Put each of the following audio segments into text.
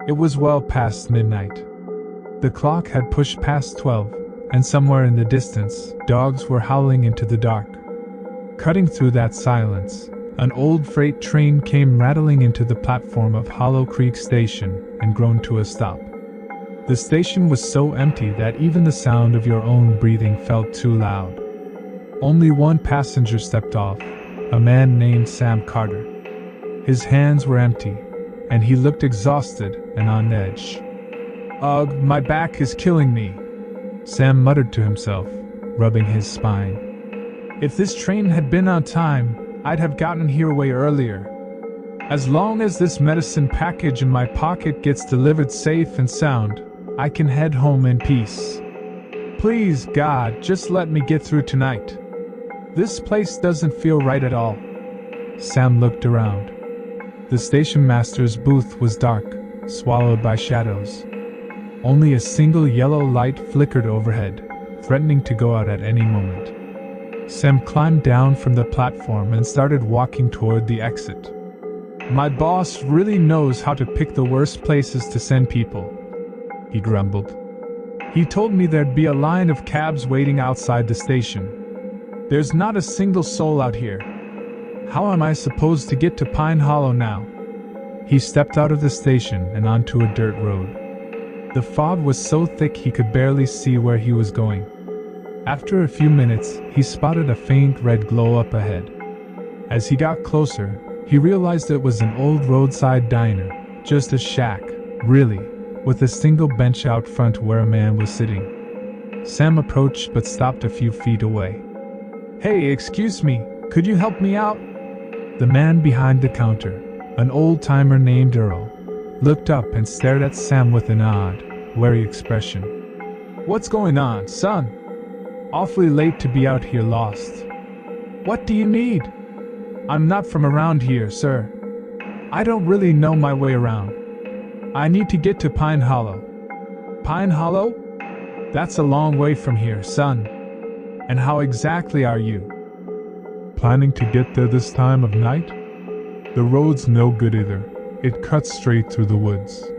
It was well past midnight. The clock had pushed past 12, and somewhere in the distance, dogs were howling into the dark. Cutting through that silence, an old freight train came rattling into the platform of Hollow Creek Station and groaned to a stop. The station was so empty that even the sound of your own breathing felt too loud. Only one passenger stepped off, a man named Sam Carter. His hands were empty, and he looked exhausted and on edge. "Ugh, my back is killing me," Sam muttered to himself, rubbing his spine. "If this train had been on time, I'd have gotten here way earlier. As long as this medicine package in my pocket gets delivered safe and sound, I can head home in peace. Please, God, just let me get through tonight. This place doesn't feel right at all." Sam looked around. The station master's booth was dark, swallowed by shadows. Only a single yellow light flickered overhead, threatening to go out at any moment. Sam climbed down from the platform and started walking toward the exit. "My boss really knows how to pick the worst places to send people," he grumbled. "He told me there'd be a line of cabs waiting outside the station. There's not a single soul out here. How am I supposed to get to Pine Hollow now?" He stepped out of the station and onto a dirt road. The fog was so thick he could barely see where he was going. After a few minutes, he spotted a faint red glow up ahead. As he got closer, he realized it was an old roadside diner, just a shack, really, with a single bench out front where a man was sitting. Sam approached but stopped a few feet away. "Hey, excuse me, could you help me out?" The man behind the counter, an old-timer named Earl, looked up and stared at Sam with an odd, wary expression. "What's going on, son? Awfully late to be out here lost. What do you need?" "I'm not from around here, sir. I don't really know my way around. I need to get to Pine Hollow." "Pine Hollow? That's a long way from here, son. And how exactly are you Planning to get there this time of night? The road's no good either. It cuts straight through the woods.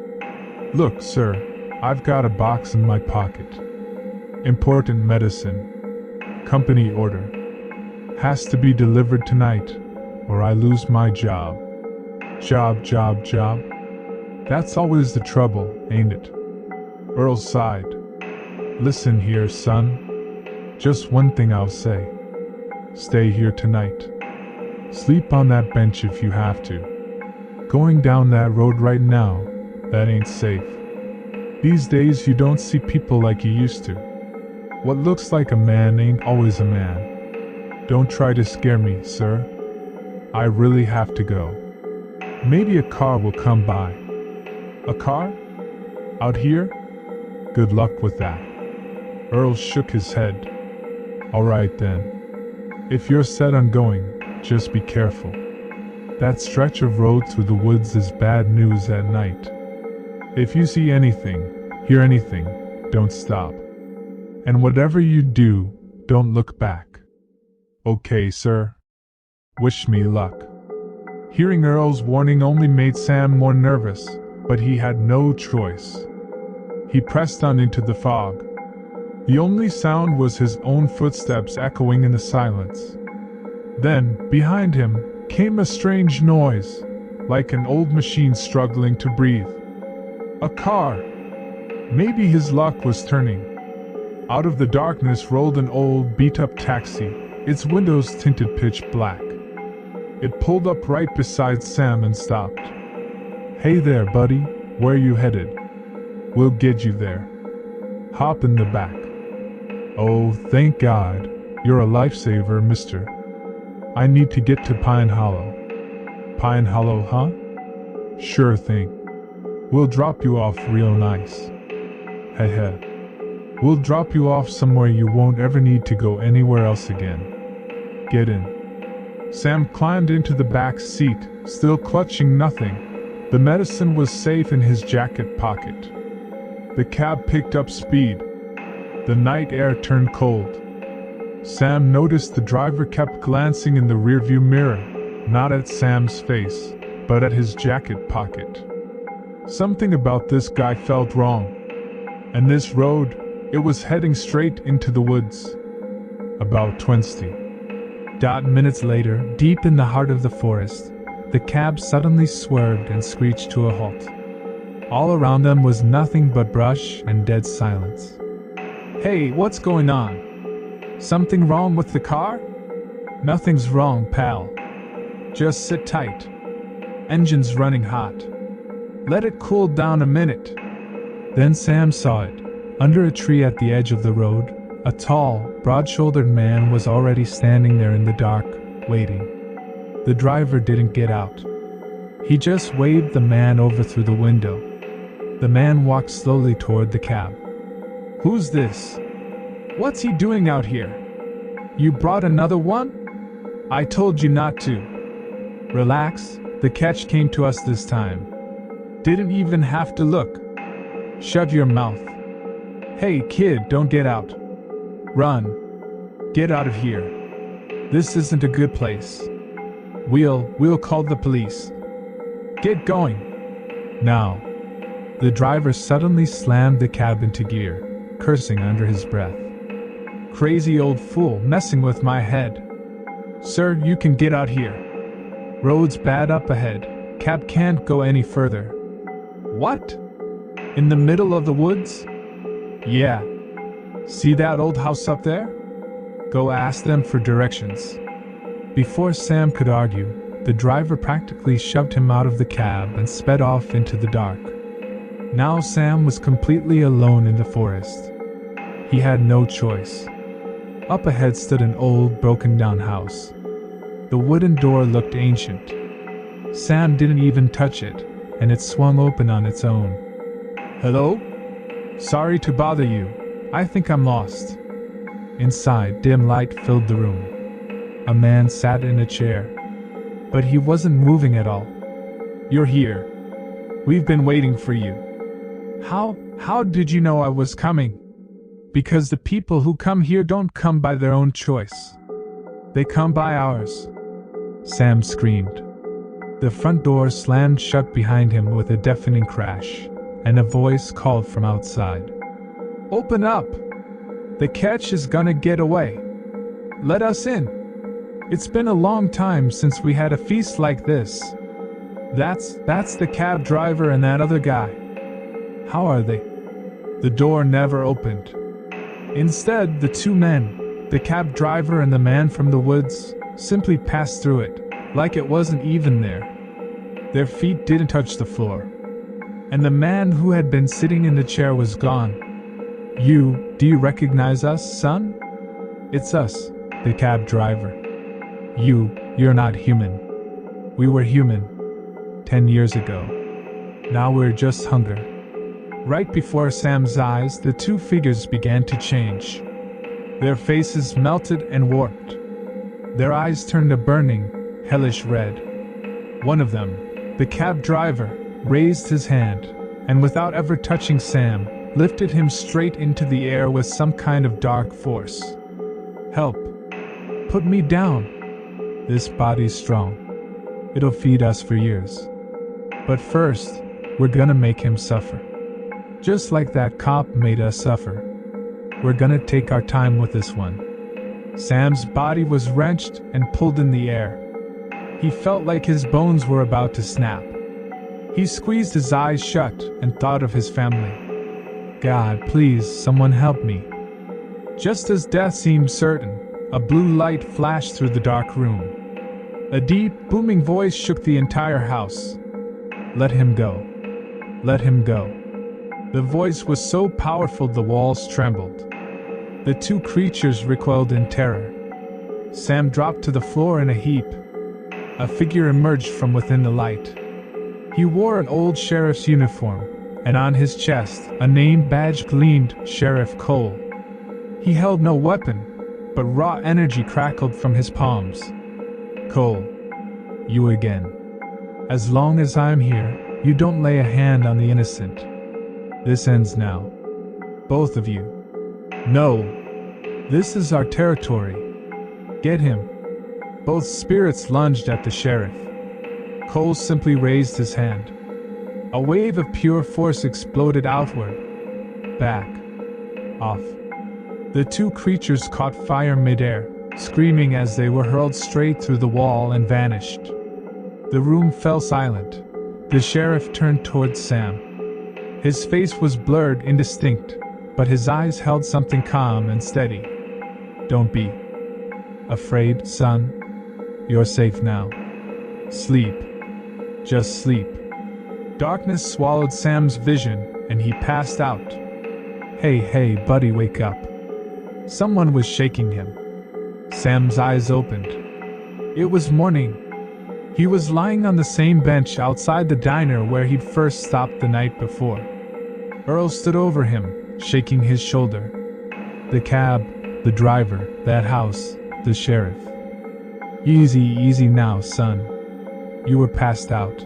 Look, sir, I've got a box in my pocket. Important medicine. Company order. Has to be delivered tonight, or I lose my job. Job. That's always the trouble, ain't it?" Earl sighed. "Listen here, son. Just one thing I'll say. Stay here tonight. Sleep on that bench if you have to. Going down that road right now, that ain't safe. These days you don't see people like you used to. What looks like a man ain't always a man. Don't try to scare me, sir. I really have to go. Maybe a car will come by." "A car? Out here? Good luck with that." Earl shook his head. "All right then. If you're set on going, just be careful. That stretch of road through the woods is bad news at night. If you see anything, hear anything, don't stop. And whatever you do, don't look back. Okay, sir? Wish me luck." Hearing Earl's warning only made Sam more nervous, but he had no choice. He pressed on into the fog. The only sound was his own footsteps echoing in the silence. Then, behind him, came a strange noise, like an old machine struggling to breathe. A car! Maybe his luck was turning. Out of the darkness rolled an old, beat-up taxi, its windows tinted pitch black. It pulled up right beside Sam and stopped. "Hey there, buddy, where you headed? We'll get you there. Hop in the back." "Oh, thank God, you're a lifesaver, mister. I need to get to Pine Hollow." "Pine Hollow, huh? Sure thing. We'll drop you off real nice. Heh. We'll drop you off somewhere you won't ever need to go anywhere else again. Get in." Sam climbed into the back seat, still clutching nothing. The medicine was safe in his jacket pocket. The cab picked up speed. The night air turned cold. Sam noticed the driver kept glancing in the rearview mirror, not at Sam's face, but at his jacket pocket. Something about this guy felt wrong. And this road, it was heading straight into the woods. About 20 minutes later, deep in the heart of the forest, the cab suddenly swerved and screeched to a halt. All around them was nothing but brush and dead silence. Hey, what's going on? Something wrong with the car? Nothing's wrong, pal. Just sit tight. Engine's running hot. Let it cool down a minute. Then Sam saw it. Under a tree at the edge of the road, a tall, broad-shouldered man was already standing there in the dark, waiting. The driver didn't get out. He just waved the man over through the window. The man walked slowly toward the cab. Who's this? What's he doing out here? You brought another one? I told you not to. Relax, the catch came to us this time. Didn't even have to look. Shut your mouth. Hey kid, don't get out. Run. Get out of here. This isn't a good place. We'll call the police. Get going. Now. The driver suddenly slammed the cab into gear, cursing under his breath. Crazy old fool messing with my head. Sir, you can get out here. Road's bad up ahead. Cab can't go any further. What? In the middle of the woods? Yeah. See that old house up there? Go ask them for directions. Before Sam could argue, the driver practically shoved him out of the cab and sped off into the dark. Now Sam was completely alone in the forest. He had no choice. Up ahead stood an old, broken-down house. The wooden door looked ancient. Sam didn't even touch it, and it swung open on its own. Hello? Sorry to bother you. I think I'm lost. Inside, dim light filled the room. A man sat in a chair. But he wasn't moving at all. You're here. We've been waiting for you. How did you know I was coming? Because the people who come here don't come by their own choice. They come by ours. Sam screamed. The front door slammed shut behind him with a deafening crash, and a voice called from outside. Open up! The catch is gonna get away. Let us in. It's been a long time since we had a feast like this. That's the cab driver and that other guy. How are they? The door never opened. Instead, the two men, the cab driver and the man from the woods, simply passed through it, like it wasn't even there. Their feet didn't touch the floor. And the man who had been sitting in the chair was gone. Do you recognize us, son? It's us, the cab driver. You're not human. We were human 10 years ago. Now we're just hunger. Right before Sam's eyes, the two figures began to change. Their faces melted and warped. Their eyes turned a burning, hellish red. One of them, the cab driver, raised his hand, and without ever touching Sam, lifted him straight into the air with some kind of dark force. Help! Put me down! This body's strong. It'll feed us for years. But first, we're gonna make him suffer. Just like that cop made us suffer. We're gonna take our time with this one. Sam's body was wrenched and pulled in the air. He felt like his bones were about to snap. He squeezed his eyes shut and thought of his family. God, please, someone help me. Just as death seemed certain, a blue light flashed through the dark room. A deep, booming voice shook the entire house. Let him go. Let him go. The voice was so powerful the walls trembled. The two creatures recoiled in terror. Sam dropped to the floor in a heap. A figure emerged from within the light. He wore an old sheriff's uniform, and on his chest, a name badge gleamed, Sheriff Cole. He held no weapon, but raw energy crackled from his palms. Cole, you again. As long as I'm here, you don't lay a hand on the innocent. This ends now. Both of you. No. This is our territory. Get him. Both spirits lunged at the sheriff. Cole simply raised his hand. A wave of pure force exploded outward. Back. Off. The two creatures caught fire midair, screaming as they were hurled straight through the wall and vanished. The room fell silent. The sheriff turned towards Sam. His face was blurred, indistinct, but his eyes held something calm and steady. "Don't be afraid, son. You're safe now. Sleep. Just sleep." Darkness swallowed Sam's vision, and he passed out. Hey, buddy, wake up." Someone was shaking him. Sam's eyes opened. It was morning. He was lying on the same bench outside the diner where he'd first stopped the night before. Earl stood over him, shaking his shoulder. "The cab, the driver, that house, the sheriff. Easy now, son. You were passed out.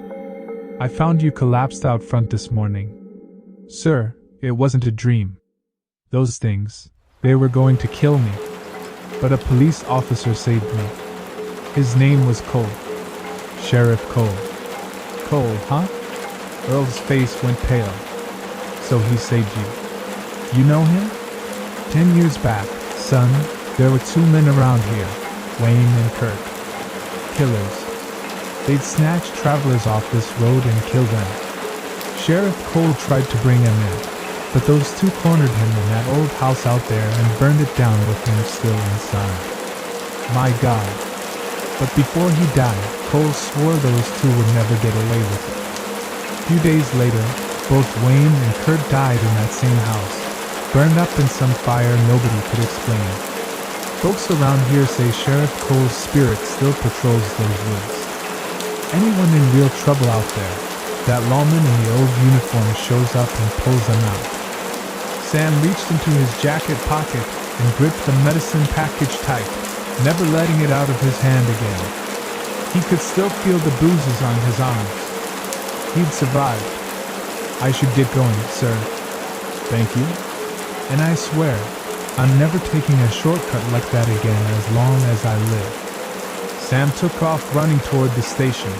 I found you collapsed out front this morning. Sir, it wasn't a dream. Those things, they were going to kill me. But a police officer saved me. His name was Cole. Sheriff Cole." "Cole, huh?" Earl's face went pale. "So he saved you. You know him?" 10 years back, son, there were two men around here, Wayne and Kurt. Killers. They'd snatched travelers off this road and killed them. Sheriff Cole tried to bring them in, but those two cornered him in that old house out there and burned it down with him still inside. My God. But before he died, Cole swore those two would never get away with it. A few days later, both Wayne and Kurt died in that same house, burned up in some fire nobody could explain. Folks around here say Sheriff Cole's spirit still patrols those woods. Anyone in real trouble out there, that lawman in the old uniform shows up and pulls them out. Sam reached into his jacket pocket and gripped the medicine package tight, never letting it out of his hand again. He could still feel the bruises on his arms. He'd survived. "I should get going, sir." "Thank you. And I swear, I'm never taking a shortcut like that again as long as I live." Sam took off running toward the station.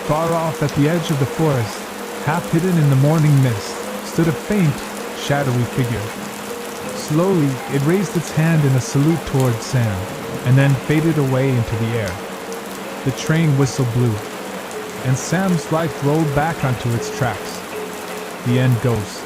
Far off at the edge of the forest, half hidden in the morning mist, stood a faint, shadowy figure. Slowly, it raised its hand in a salute toward Sam, and then faded away into the air. The train whistle blew, and Sam's life rolled back onto its tracks. The end goes.